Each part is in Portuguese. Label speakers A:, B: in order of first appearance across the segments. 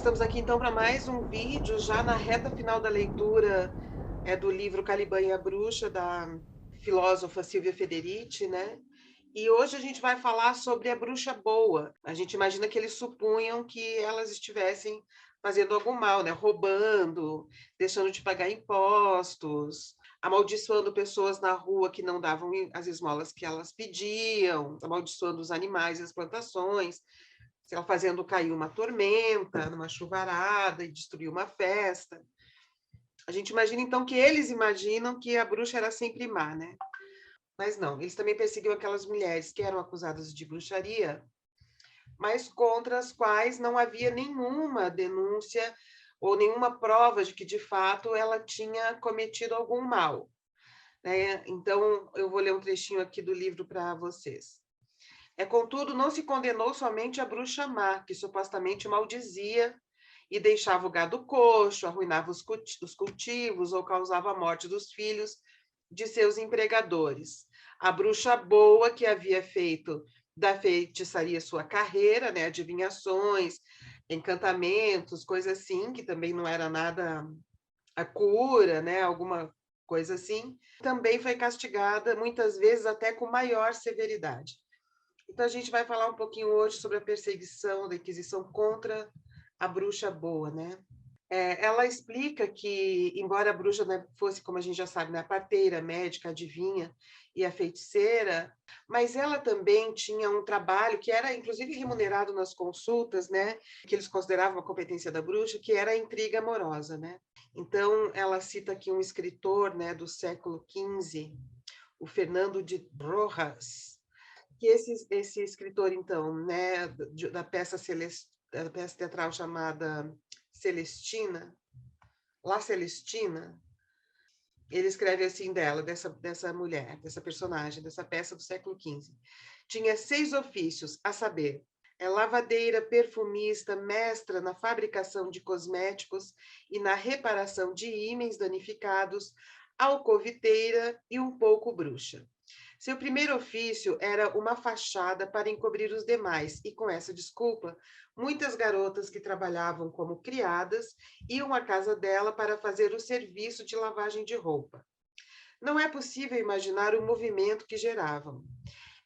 A: estamos aqui então para mais um vídeo, já na reta final da leitura do livro Caliban e a Bruxa, da filósofa Silvia Federici, né? E hoje a gente vai falar sobre a bruxa boa. A gente imagina que eles supunham que elas estivessem fazendo algum mal, né? Roubando, deixando de pagar impostos, amaldiçoando pessoas na rua que não davam as esmolas que elas pediam, amaldiçoando os animais e as plantações, sei lá, fazendo cair uma tormenta, numa chuvarada e destruir uma festa. A gente imagina, então, que eles imaginam que a bruxa era sempre má, né? Mas não, eles também perseguiam aquelas mulheres que eram acusadas de bruxaria, mas contra as quais não havia nenhuma denúncia ou nenhuma prova de que, de fato, ela tinha cometido algum mal, né? Então, eu vou ler um trechinho aqui do livro para vocês. Contudo, não se condenou somente a bruxa má, que supostamente maldizia e deixava o gado coxo, arruinava os cultivos ou causava a morte dos filhos de seus empregadores. A bruxa boa, que havia feito da feitiçaria sua carreira, né, adivinhações, encantamentos, coisas assim, que também não era nada a cura, né, alguma coisa assim, também foi castigada, muitas vezes até com maior severidade. Então, a gente vai falar um pouquinho hoje sobre a perseguição da Inquisição contra a bruxa boa, né? Ela explica que, embora a bruxa, né, fosse, como a gente já sabe, né, a parteira, a médica, a adivinha e a feiticeira, mas ela também tinha um trabalho que era, inclusive, remunerado nas consultas, né, que eles consideravam uma competência da bruxa, que era a intriga amorosa, né? Então, ela cita aqui um escritor, né, do século XV, o Fernando de Rojas, que esse escritor, então, né, da peça, da peça teatral chamada Celestina, La Celestina, ele escreve assim dela, dessa mulher, dessa personagem, dessa peça do século XV. Tinha 6 ofícios, a saber, lavadeira, perfumista, mestra na fabricação de cosméticos e na reparação de ímãs danificados, alcoviteira e um pouco bruxa. Seu primeiro ofício era uma fachada para encobrir os demais, e com essa desculpa, muitas garotas que trabalhavam como criadas iam à casa dela para fazer o serviço de lavagem de roupa. Não é possível imaginar o movimento que geravam.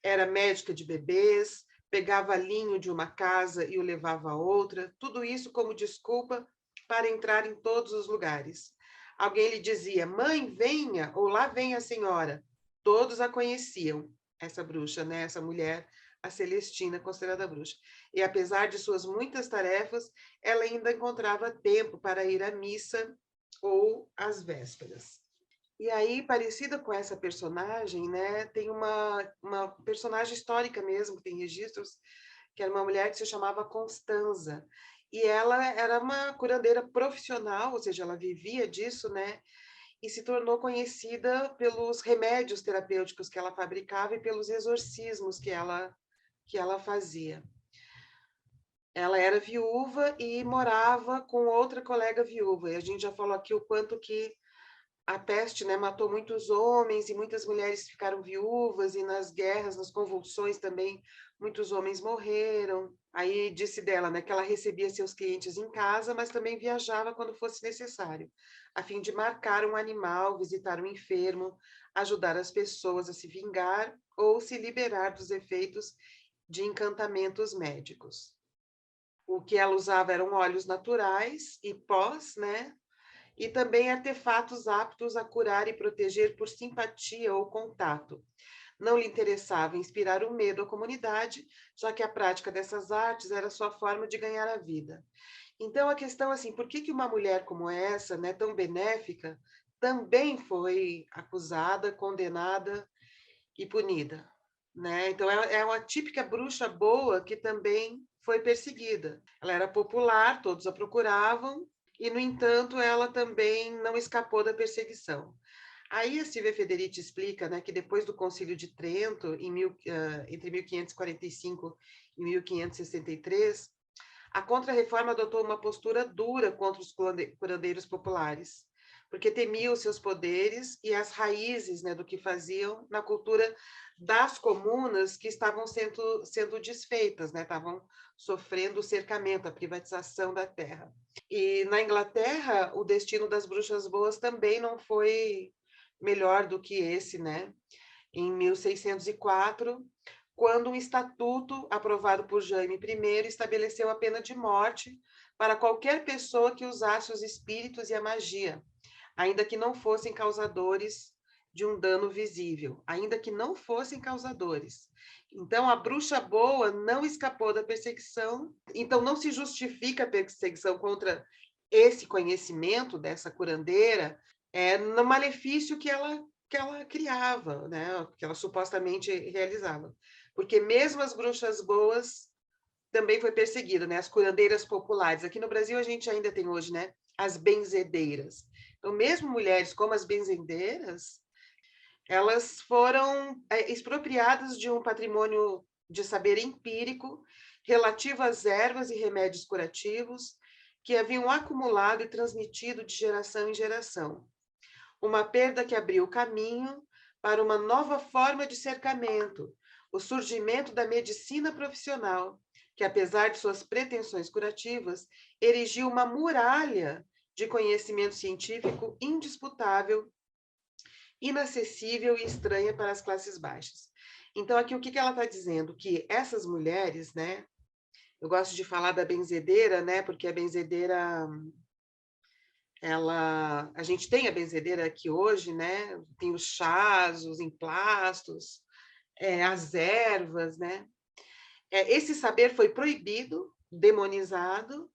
A: Era médica de bebês, pegava linho de uma casa e o levava a outra, tudo isso como desculpa para entrar em todos os lugares. Alguém lhe dizia: "Mãe, venha", ou "Lá vem a senhora". Todos a conheciam, essa bruxa, né? Essa mulher, a Celestina, considerada bruxa. E apesar de suas muitas tarefas, ela ainda encontrava tempo para ir à missa ou às vésperas. E aí, parecida com essa personagem, né, tem uma personagem histórica mesmo, que tem registros, que era uma mulher que se chamava Constanza. E ela era uma curandeira profissional, ou seja, ela vivia disso, né? E se tornou conhecida pelos remédios terapêuticos que ela fabricava e pelos exorcismos que ela fazia. Ela era viúva e morava com outra colega viúva. E a gente já falou aqui o quanto que a peste, né, matou muitos homens e muitas mulheres ficaram viúvas, e nas guerras, nas convulsões também, muitos homens morreram. Aí disse dela, né, que ela recebia seus clientes em casa, mas também viajava quando fosse necessário, a fim de marcar um animal, visitar um enfermo, ajudar as pessoas a se vingar ou se liberar dos efeitos de encantamentos médicos. O que ela usava eram óleos naturais e pós, né? E também artefatos aptos a curar e proteger por simpatia ou contato. Não lhe interessava inspirar o medo à comunidade, já que a prática dessas artes era sua forma de ganhar a vida. Então, a questão assim, por que uma mulher como essa, né, tão benéfica, também foi acusada, condenada e punida? Né? Então, é uma típica bruxa boa que também foi perseguida. Ela era popular, todos a procuravam, e, no entanto, ela também não escapou da perseguição. Aí a Silvia Federici explica, né, que depois do Concílio de Trento, entre 1545 e 1563, a Contra-Reforma adotou uma postura dura contra os curandeiros populares, porque temiam os seus poderes e as raízes, né, do que faziam na cultura das comunas que estavam sendo desfeitas, né, estavam sofrendo o cercamento, a privatização da terra. E na Inglaterra, o destino das bruxas boas também não foi melhor do que esse, né? Em 1604, quando um estatuto aprovado por Jaime I estabeleceu a pena de morte para qualquer pessoa que usasse os espíritos e a magia, ainda que não fossem causadores de um dano visível, ainda que não fossem causadores. Então, a bruxa boa não escapou da perseguição, então não se justifica a perseguição contra esse conhecimento dessa curandeira no malefício que ela criava, né? Que ela supostamente realizava. Porque mesmo as bruxas boas também foi perseguida, né? As curandeiras populares. Aqui no Brasil a gente ainda tem hoje, né? As benzedeiras. Então, mesmo mulheres como as benzedeiras, elas foram expropriadas de um patrimônio de saber empírico relativo às ervas e remédios curativos que haviam acumulado e transmitido de geração em geração. Uma perda que abriu o caminho para uma nova forma de cercamento, o surgimento da medicina profissional, que, apesar de suas pretensões curativas, erigiu uma muralha de conhecimento científico indisputável, inacessível e estranha para as classes baixas. Então, aqui o que ela está dizendo? Que essas mulheres, né? Eu gosto de falar da benzedeira, né? Porque a benzedeira, a gente tem a benzedeira aqui hoje, né? Tem os chás, os emplastos, as ervas, né? Esse saber foi proibido, demonizado,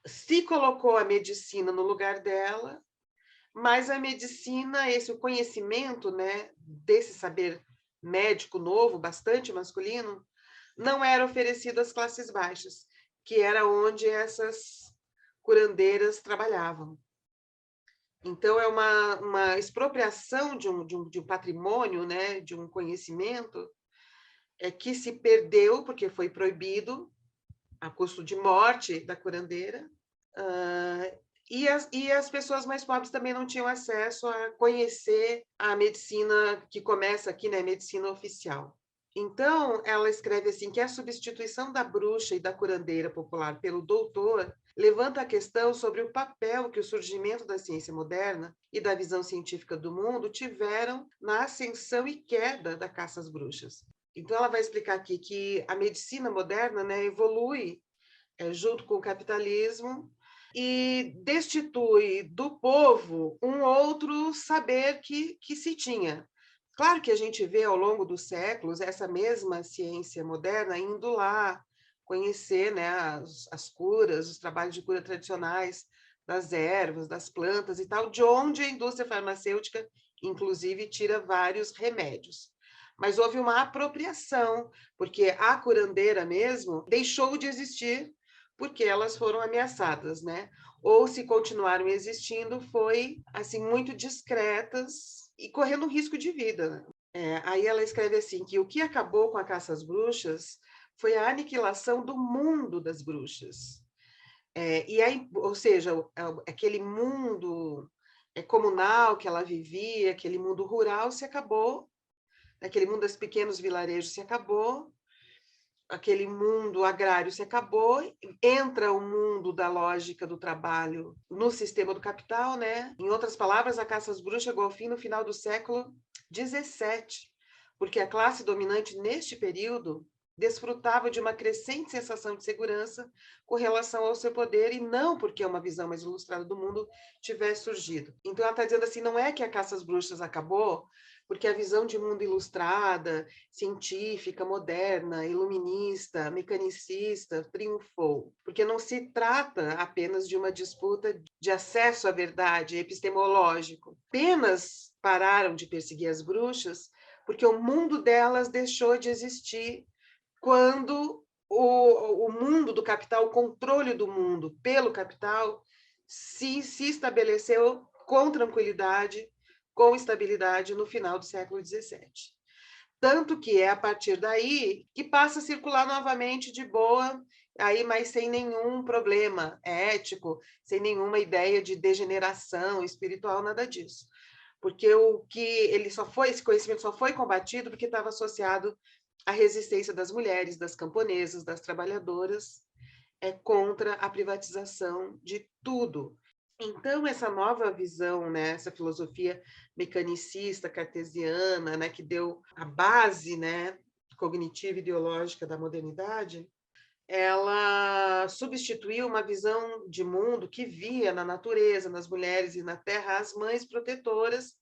A: se colocou a medicina no lugar dela, mas a medicina, o conhecimento, né, desse saber médico novo, bastante masculino, não era oferecido às classes baixas, que era onde essas curandeiras trabalhavam. Então, é uma expropriação de um patrimônio, né, de um conhecimento que se perdeu, porque foi proibido, a custo de morte da curandeira, e as pessoas mais pobres também não tinham acesso a conhecer a medicina que começa aqui, né, medicina oficial. Então, ela escreve assim que a substituição da bruxa e da curandeira popular pelo doutor levanta a questão sobre o papel que o surgimento da ciência moderna e da visão científica do mundo tiveram na ascensão e queda da caça às bruxas. Então, ela vai explicar aqui que a medicina moderna, né, evolui junto com o capitalismo e destitui do povo um outro saber que se tinha. Claro que a gente vê ao longo dos séculos essa mesma ciência moderna indo lá conhecer, né, as curas, os trabalhos de cura tradicionais das ervas, das plantas e tal, de onde a indústria farmacêutica, inclusive, tira vários remédios. Mas houve uma apropriação, porque a curandeira mesmo deixou de existir porque elas foram ameaçadas, né? Ou se continuaram existindo, foi assim muito discretas e correndo risco de vida. Né? Aí ela escreve assim que o que acabou com a caça às bruxas foi a aniquilação do mundo das bruxas. E aí, ou seja, aquele mundo comunal que ela vivia, aquele mundo rural se acabou, aquele mundo dos pequenos vilarejos se acabou, aquele mundo agrário se acabou, entra o mundo da lógica do trabalho no sistema do capital, né? Em outras palavras, a caça às bruxas chegou ao fim no final do século XVII, porque a classe dominante neste período desfrutava de uma crescente sensação de segurança com relação ao seu poder e não porque uma visão mais ilustrada do mundo tivesse surgido. Então ela está dizendo assim, não é que a caça às bruxas acabou porque a visão de mundo ilustrada, científica, moderna, iluminista, mecanicista triunfou, porque não se trata apenas de uma disputa de acesso à verdade epistemológico. Apenas pararam de perseguir as bruxas porque o mundo delas deixou de existir quando o mundo do capital, o controle do mundo pelo capital, se estabeleceu com tranquilidade, com estabilidade no final do século XVII. Tanto que é a partir daí que passa a circular novamente de boa aí, mas sem nenhum problema ético, sem nenhuma ideia de degeneração espiritual, nada disso. Porque esse conhecimento só foi combatido porque estava associado à resistência das mulheres, das camponesas, das trabalhadoras, contra a privatização de tudo. Então, essa nova visão, né, essa filosofia mecanicista, cartesiana, né, que deu a base, né, cognitiva e ideológica da modernidade, ela substituiu uma visão de mundo que via na natureza, nas mulheres e na terra as mães protetoras,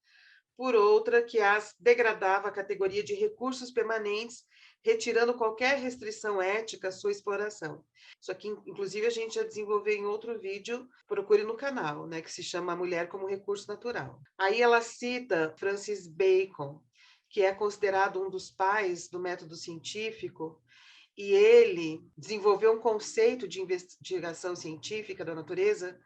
A: por outra que as degradava à categoria de recursos permanentes, retirando qualquer restrição ética à sua exploração. Isso aqui, inclusive, a gente já desenvolveu em outro vídeo, procure no canal, né, que se chama A Mulher como Recurso Natural. Aí ela cita Francis Bacon, que é considerado um dos pais do método científico, e ele desenvolveu um conceito de investigação científica da natureza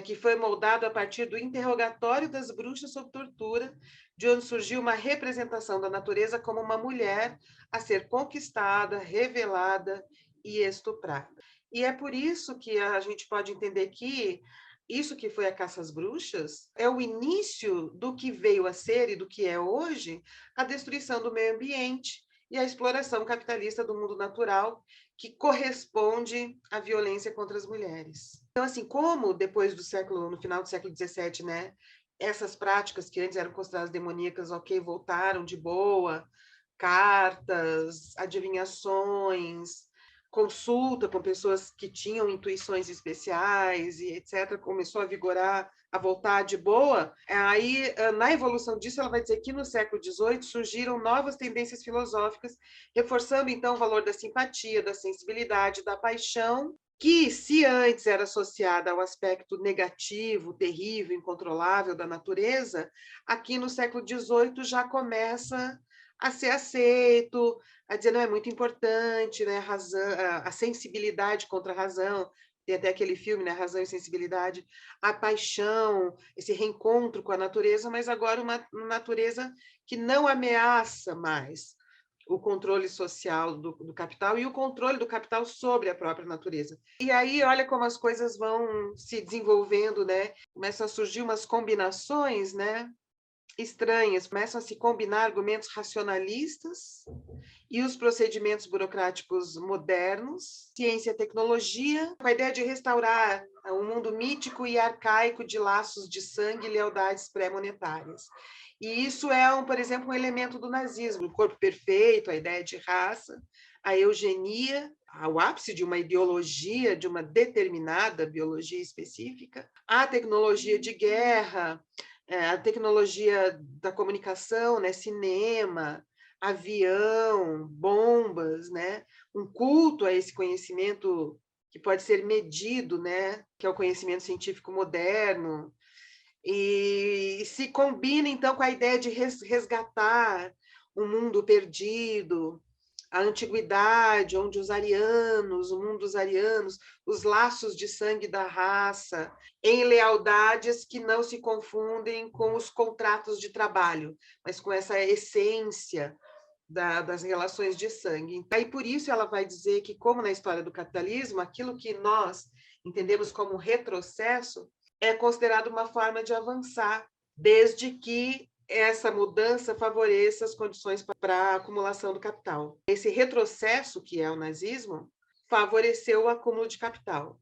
A: que foi moldado a partir do interrogatório das bruxas sob tortura, de onde surgiu uma representação da natureza como uma mulher a ser conquistada, revelada e estuprada. E é por isso que a gente pode entender que isso que foi a caça às bruxas é o início do que veio a ser e do que é hoje a destruição do meio ambiente e a exploração capitalista do mundo natural, que corresponde à violência contra as mulheres. Então, assim, como depois no final do século XVII, né, essas práticas que antes eram consideradas demoníacas, ok, voltaram de boa, cartas, adivinhações, consulta com pessoas que tinham intuições especiais e etc., começou a vigorar, a voltar de boa. Aí, na evolução disso, ela vai dizer que no século XVIII surgiram novas tendências filosóficas, reforçando, então, o valor da simpatia, da sensibilidade, da paixão, que, se antes era associada ao aspecto negativo, terrível, incontrolável da natureza, aqui no século XVIII já começa a ser aceito, a dizer, não, é muito importante, né, a sensibilidade contra a razão, tem até aquele filme, né, Razão e Sensibilidade, a paixão, esse reencontro com a natureza, mas agora uma natureza que não ameaça mais o controle social do capital e o controle do capital sobre a própria natureza. E aí, olha como as coisas vão se desenvolvendo, né? Começam a surgir umas combinações, né, estranhas, começam a se combinar argumentos racionalistas e os procedimentos burocráticos modernos, ciência e tecnologia, com a ideia de restaurar um mundo mítico e arcaico de laços de sangue e lealdades pré-monetárias. E isso é, por exemplo, um elemento do nazismo, o corpo perfeito, a ideia de raça, a eugenia, ao ápice de uma ideologia, de uma determinada biologia específica, a tecnologia de guerra, a tecnologia da comunicação, né, cinema, avião, bombas, né, um culto a esse conhecimento que pode ser medido, né, que é o conhecimento científico moderno, e se combina, então, com a ideia de resgatar um mundo perdido, a antiguidade, onde o mundo dos arianos, os laços de sangue da raça, em lealdades que não se confundem com os contratos de trabalho, mas com essa essência das relações de sangue. Aí, por isso, ela vai dizer que, como na história do capitalismo, aquilo que nós entendemos como retrocesso é considerado uma forma de avançar, desde que essa mudança favoreça as condições para a acumulação do capital. Esse retrocesso, que é o nazismo, favoreceu o acúmulo de capital.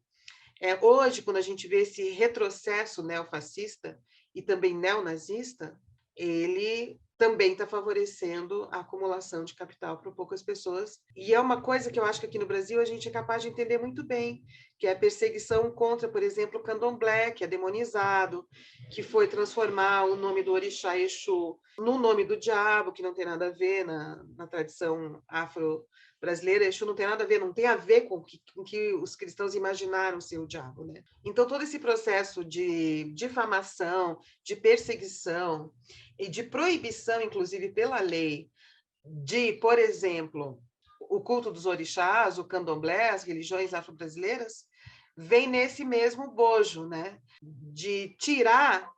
A: Hoje, quando a gente vê esse retrocesso neofascista e também neonazista, ele também está favorecendo a acumulação de capital para poucas pessoas. E é uma coisa que eu acho que aqui no Brasil a gente é capaz de entender muito bem, que é a perseguição contra, por exemplo, o candomblé, que é demonizado, que foi transformar o nome do orixá Exu no nome do diabo, que não tem nada a ver na tradição afro-brasileira. Exu não tem nada a ver, não tem a ver com o que os cristãos imaginaram ser o diabo, né? Então, todo esse processo de difamação, de perseguição e de proibição, inclusive pela lei, de, por exemplo, o culto dos orixás, o candomblé, as religiões afro-brasileiras, vem nesse mesmo bojo, né? De tirar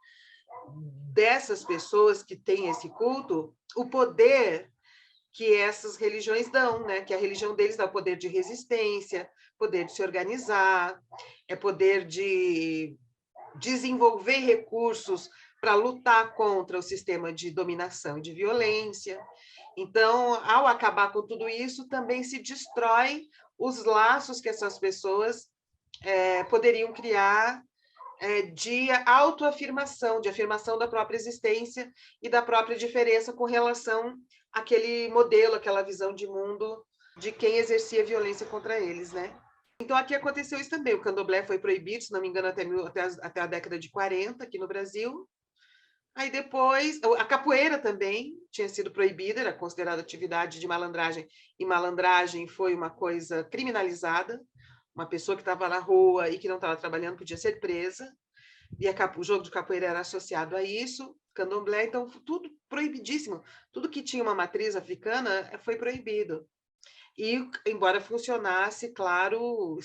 A: dessas pessoas que têm esse culto o poder que essas religiões dão, né? Que a religião deles dá o poder de resistência, poder de se organizar, é poder de desenvolver recursos para lutar contra o sistema de dominação e de violência. Então, ao acabar com tudo isso, também se destrói os laços que essas pessoas poderiam criar de autoafirmação, de afirmação da própria existência e da própria diferença com relação àquele modelo, aquela visão de mundo de quem exercia violência contra eles, né? Então, aqui aconteceu isso também. O candomblé foi proibido, se não me engano, até a década de 40, aqui no Brasil. Aí depois, a capoeira também tinha sido proibida, era considerada atividade de malandragem, e malandragem foi uma coisa criminalizada. Uma pessoa que estava na rua e que não estava trabalhando podia ser presa, e o jogo de capoeira era associado a isso, candomblé, então tudo proibidíssimo. Tudo que tinha uma matriz africana foi proibido. E, embora funcionasse, claro,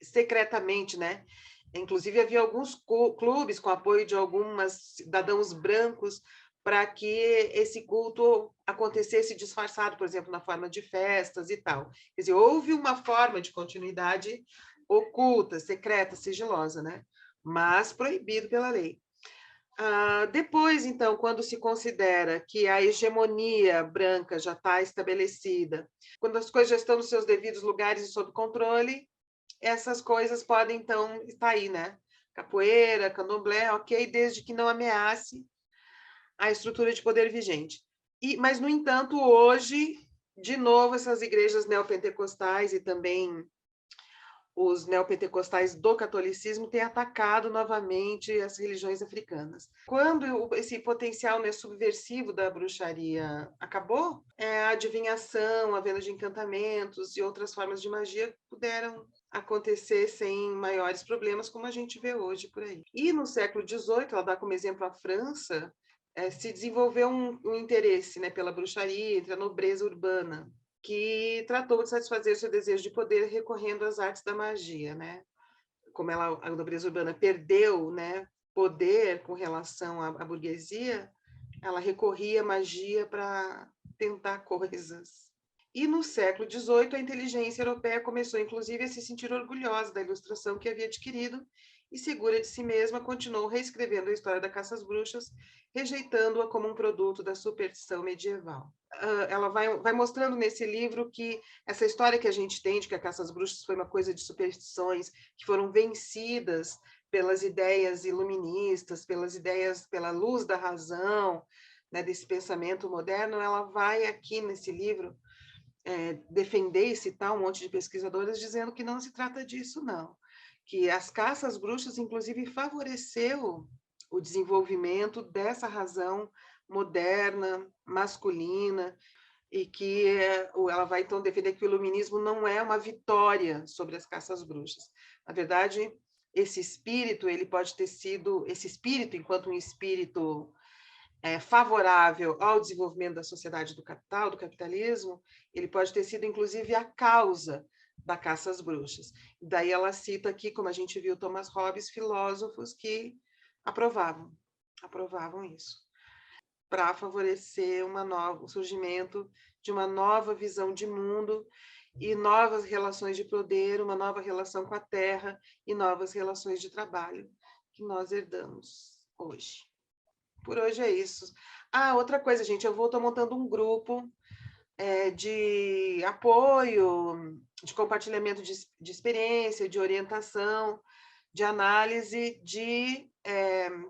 A: secretamente, né? Inclusive, havia alguns clubes com apoio de alguns cidadãos brancos para que esse culto acontecesse disfarçado, por exemplo, na forma de festas e tal. Quer dizer, houve uma forma de continuidade oculta, secreta, sigilosa, né? Mas proibido pela lei. Depois, então, quando se considera que a hegemonia branca já está estabelecida, quando as coisas já estão nos seus devidos lugares e sob controle, essas coisas podem, então, estar aí, né? Capoeira, candomblé, ok, desde que não ameace a estrutura de poder vigente. Mas, no entanto, hoje, de novo, essas igrejas neopentecostais e também os neopentecostais do catolicismo têm atacado novamente as religiões africanas. Quando esse potencial, né, subversivo da bruxaria acabou, a adivinhação, a venda de encantamentos e outras formas de magia puderam acontecer sem maiores problemas, como a gente vê hoje por aí. E no século XVIII, ela dá como exemplo a França, se desenvolveu um interesse, né, pela bruxaria entre a nobreza urbana, que tratou de satisfazer seu desejo de poder recorrendo às artes da magia, né? Como a nobreza urbana perdeu, né, poder com relação à burguesia, ela recorria à magia para tentar coisas. E no século XVIII, a inteligência europeia começou, inclusive, a se sentir orgulhosa da ilustração que havia adquirido e, segura de si mesma, continuou reescrevendo a história da caça às bruxas, rejeitando-a como um produto da superstição medieval. Ela vai mostrando nesse livro que essa história que a gente tem de que a caça às bruxas foi uma coisa de superstições que foram vencidas pelas ideias iluministas, pelas ideias, pela luz da razão, né, desse pensamento moderno, ela vai aqui nesse livro defender e citar um monte de pesquisadoras dizendo que não se trata disso, não. Que as caças às bruxas, inclusive, favoreceu o desenvolvimento dessa razão moderna, masculina, e que ela vai, então, defender que o iluminismo não é uma vitória sobre as caças às bruxas. Na verdade, esse espírito, ele pode ter sido, esse espírito, enquanto um espírito favorável ao desenvolvimento da sociedade do capital, do capitalismo, ele pode ter sido, inclusive, a causa da caça às bruxas. Daí ela cita aqui, como a gente viu, Thomas Hobbes, filósofos que aprovavam isso, para favorecer o surgimento de uma nova visão de mundo e novas relações de poder, uma nova relação com a terra e novas relações de trabalho que nós herdamos hoje. Por hoje é isso. Outra coisa, gente, eu estou montando um grupo de apoio, de compartilhamento de experiência, de orientação, de análise de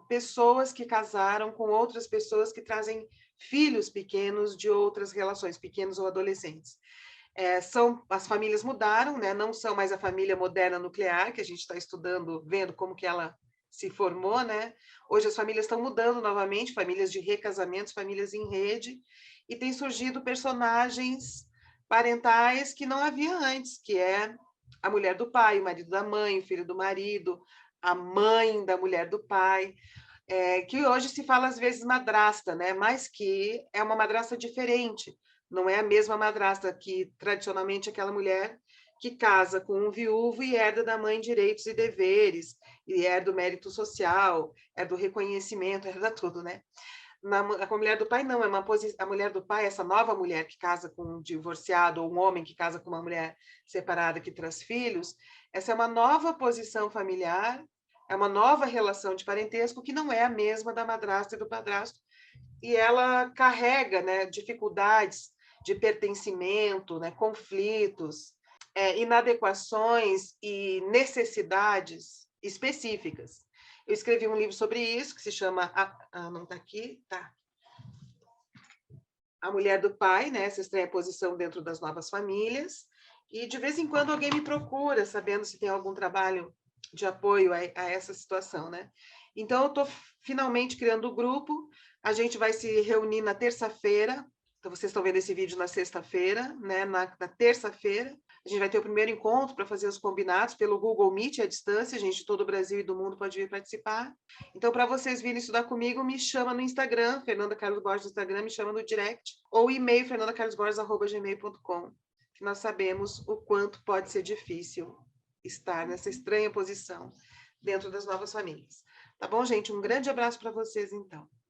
A: pessoas que casaram com outras pessoas que trazem filhos pequenos de outras relações, pequenos ou adolescentes. As famílias mudaram, né? Não são mais a família moderna nuclear, que a gente está estudando, vendo como que ela se formou, né? Hoje as famílias estão mudando novamente, famílias de recasamentos, famílias em rede, e tem surgido personagens parentais que não havia antes, que é a mulher do pai, o marido da mãe, o filho do marido, a mãe da mulher do pai, que hoje se fala às vezes madrasta, né? Mas que é uma madrasta diferente, não é a mesma madrasta que tradicionalmente aquela mulher que casa com um viúvo e herda da mãe direitos e deveres, e herda do mérito social, herda do reconhecimento, herda tudo, né? A mulher do pai não, a mulher do pai, essa nova mulher que casa com um divorciado, ou um homem que casa com uma mulher separada que traz filhos, essa é uma nova posição familiar, é uma nova relação de parentesco que não é a mesma da madrasta e do padrasto, e ela carrega, né, dificuldades de pertencimento, né, conflitos, inadequações e necessidades específicas. Eu escrevi um livro sobre isso, que se chama... não está aqui? Tá. A Mulher do Pai, né? Essa estranha posição dentro das novas famílias. E, de vez em quando, alguém me procura, sabendo se tem algum trabalho de apoio a essa situação, né? Então, eu estou finalmente criando o grupo. A gente vai se reunir na terça-feira. Então, vocês estão vendo esse vídeo na sexta-feira, né? Na terça-feira. A gente vai ter o primeiro encontro para fazer os combinados pelo Google Meet à distância. Gente de todo o Brasil e do mundo pode vir participar. Então, para vocês virem estudar comigo, me chama no Instagram, Fernanda Carlos Borges no Instagram, me chama no direct, ou e-mail fernandacarlosborges@gmail.com, que nós sabemos o quanto pode ser difícil estar nessa estranha posição dentro das novas famílias. Tá bom, gente? Um grande abraço para vocês, então.